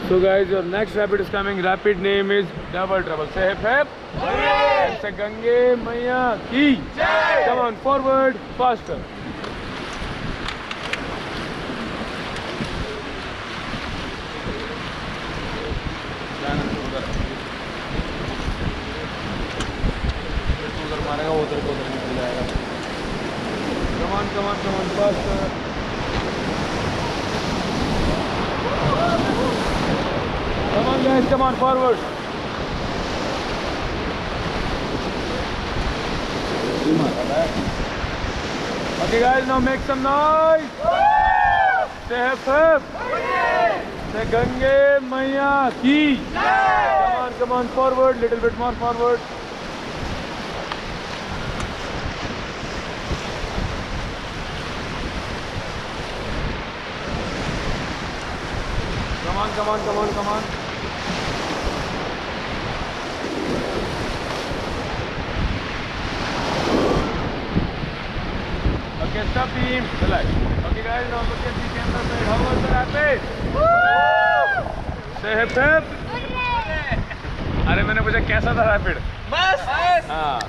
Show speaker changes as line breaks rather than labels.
So guys, your next rapid is coming. Rapid name is Double Trouble. Say hip hip. Hooray! Say Gange Maiya ki Jai! Come on, forward, faster. उधर मारेगा उधर को उधर निकल जाएगा. Come on, faster. Come on guys, come on forward. Okay guys, now make some noise. Say hip hip. Say Gange Maiya ki Jai. Come on forward, little bit more forward. Come on. Okay, stop team. Relax. Okay guys, now look at the camera side. How was the rapid? Say hip hip. अरे मैंने पूछा कैसा था rapid? बस. हाँ.